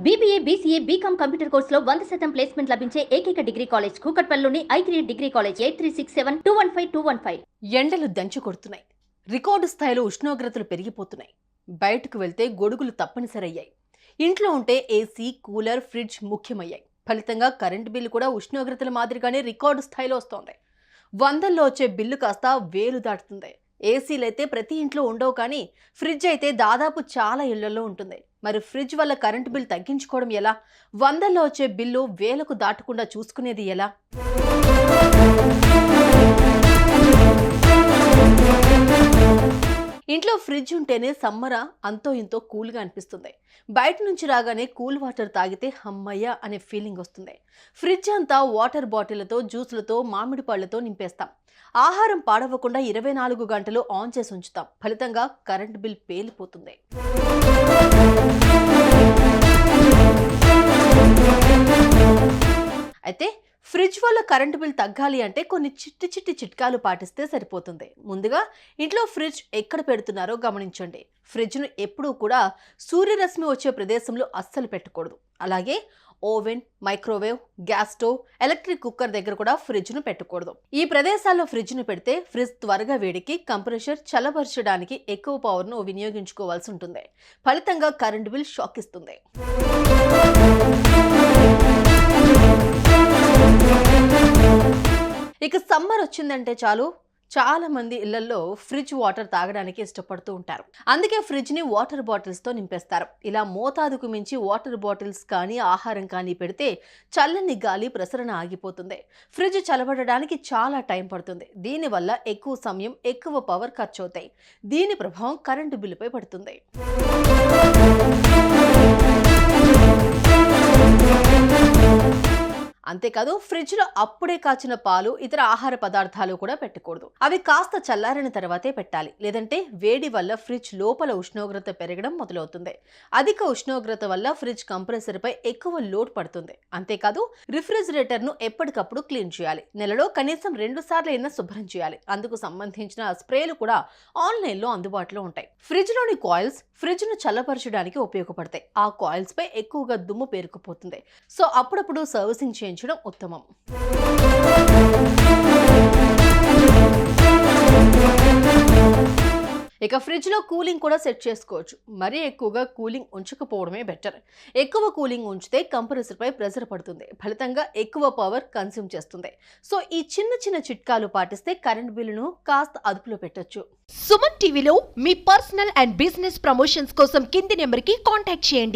BBA, BCA, BCom computer కోర్సులో 100% placement లభించే ఏకైక డిగ్రీ కాలేజ్ కూకట్పల్లిలోని I3 డిగ్రీ కాలేజ్ 8367215215. ఎండలు దంచు కొడుతున్నాయి. రికార్డు స్థాయిలో ఉష్ణోగ్రతలు పెరిగిపోతున్నాయి. బయటకు వెళ్తే గొడుగులు తప్పనిసరయ్యాయి. ఇంట్లో ఉంటే ఏసీ, కూలర్, ఫ్రిడ్జ్ ముఖ్యమయ్యాయి. ఫలితంగా కరెంటు బిల్లు కూడా ఉష్ణోగ్రతల మాదిరిగానే రికార్డు స్థాయిలో వస్తోంది. వందల్లో వచ్చే బిల్లు కాస్త వేలు దాటుతుంది. ఏసీలైతే ప్రతి ఇంట్లో ఉండవు, కానీ ఫ్రిడ్జ్ అయితే దాదాపు చాలా ఇళ్లలో ఉంటుంది. మరి ఫ్రిడ్జ్ వల్ల కరెంటు బిల్ తగ్గించుకోవడం ఎలా? వందల్లో వచ్చే బిల్లు వేలకు దాటకుండా చూసుకునేది ఎలా? ఇంట్లో ఫ్రిడ్జ్ ఉంటేనే సమ్మర్ అంతో ఇంతో కూల్గా అనిపిస్తుంది. బయట నుంచి రాగానే కూల్ వాటర్ తాగితే హమ్మయ్య అనే ఫీలింగ్ వస్తుంది. ఫ్రిడ్జ్ అంతా వాటర్ బాటిళ్లతో, జ్యూస్లతో, మామిడి పళ్లతో నింపేస్తాం. ఆహారం పాడవకుండా 24 గంటలు ఆన్ చేసి ఉంచుతాం. ఫలితంగా కరెంట్ బిల్ పేలిపోతుంది. అయితే ఫ్రిడ్జ్ వల్ల కరెంటు బిల్ తగ్గాలి అంటే కొన్ని చిట్టి చిట్కాలు పాటిస్తే సరిపోతుంది. ముందుగా ఇంట్లో ఫ్రిడ్జ్ ఎక్కడ పెడుతున్నారో గమనించండి. ఫ్రిడ్జ్ను ఎప్పుడూ కూడా సూర్యరశ్మి వచ్చే ప్రదేశంలో అస్సలు పెట్టకూడదు. అలాగే oven, microwave, gas stove, electric cooker దగ్గర కూడా ఫ్రిడ్జ్ను పెట్టకూడదు. ఈ ప్రదేశాల్లో ఫ్రిడ్జ్ను పెడితే ఫ్రిడ్జ్ త్వరగా వేడికి కంప్రెషర్ చల్లబరచడానికి ఎక్కువ పవర్ను వినియోగించుకోవాల్సి ఉంటుంది. ఫలితంగా కరెంటు బిల్ షాక్ ఇస్తుంది. ఇక సమ్మర్ వచ్చిందంటే చాలు, చాలా మంది ఇళ్లలో ఫ్రిడ్జ్ వాటర్ తాగడానికి ఇష్టపడుతూ ఉంటారు. అందుకే ఫ్రిడ్జ్ ని వాటర్ బాటిల్స్ తో నింపేస్తారు. ఇలా మోతాదుకు మించి వాటర్ బాటిల్స్ కానీ ఆహారం కానీ పెడితే చల్లని గాలి ప్రసరణ ఆగిపోతుంది. ఫ్రిడ్జ్ చల్లబడడానికి చాలా టైం పడుతుంది. దీనివల్ల ఎక్కువ సమయం, ఎక్కువ పవర్ ఖర్చు అవుతాయి. దీని ప్రభావం కరెంటు బిల్లుపై పడుతుంది. అంతేకాదు, ఫ్రిడ్జ్ లో అప్పుడే కాచిన పాలు, ఇతర ఆహార పదార్థాలు కూడా పెట్టకూడదు. అవి కాస్త చల్లారిన తర్వాతే పెట్టాలి. లేదంటే వేడి వల్ల ఫ్రిడ్జ్ లోపల ఉష్ణోగ్రత పెరగడం మొదలవుతుంది. అధిక ఉష్ణోగ్రత వల్ల ఫ్రిడ్జ్ కంప్రెసర్ పై ఎక్కువ లోడ్ పడుతుంది. అంతేకాదు, రిఫ్రిజిరేటర్ ను ఎప్పటికప్పుడు క్లీన్ చేయాలి. నెలలో కనీసం 2 సార్లు అయినా శుభ్రం చేయాలి. అందుకు సంబంధించిన స్ప్రేలు కూడా ఆన్లైన్ లో అందుబాటులో ఉంటాయి. ఫ్రిడ్జ్ లోని కాయిల్స్ ఫ్రిడ్జ్ ను చల్లపరచడానికి ఉపయోగపడతాయి. ఆ కాయిల్స్ పై ఎక్కువగా దుమ్ము పేరుకుపోతుంది. సో అప్పుడప్పుడు సర్వీసింగ్ చేయించడం ఉత్తమం. ఇక ఫ్రిడ్జ్ లో కూలింగ్ కూడా సెట్ చేసుకోవచ్చు. మరీ ఎక్కువగా కూలింగ్ ఉంచకపోవడమే బెటర్. ఎక్కువ కూలింగ్ ఉంచితే కంప్రెసర్ పై ప్రెషర్ పడుతుంది. ఫలితంగా ఎక్కువ పవర్ కన్స్యూమ్ చేస్తుంది. సో ఈ చిన్న చిట్కాలు పాటిస్తే కరెంట్ బిల్లును కాస్త అదుపులో పెట్టొచ్చు. సుమన్ టీవీలో మీ పర్సనల్ అండ్ బిజినెస్ ప్రమోషన్స్ కోసం కింది నెంబర్కి కాంటాక్ట్ చేయండి.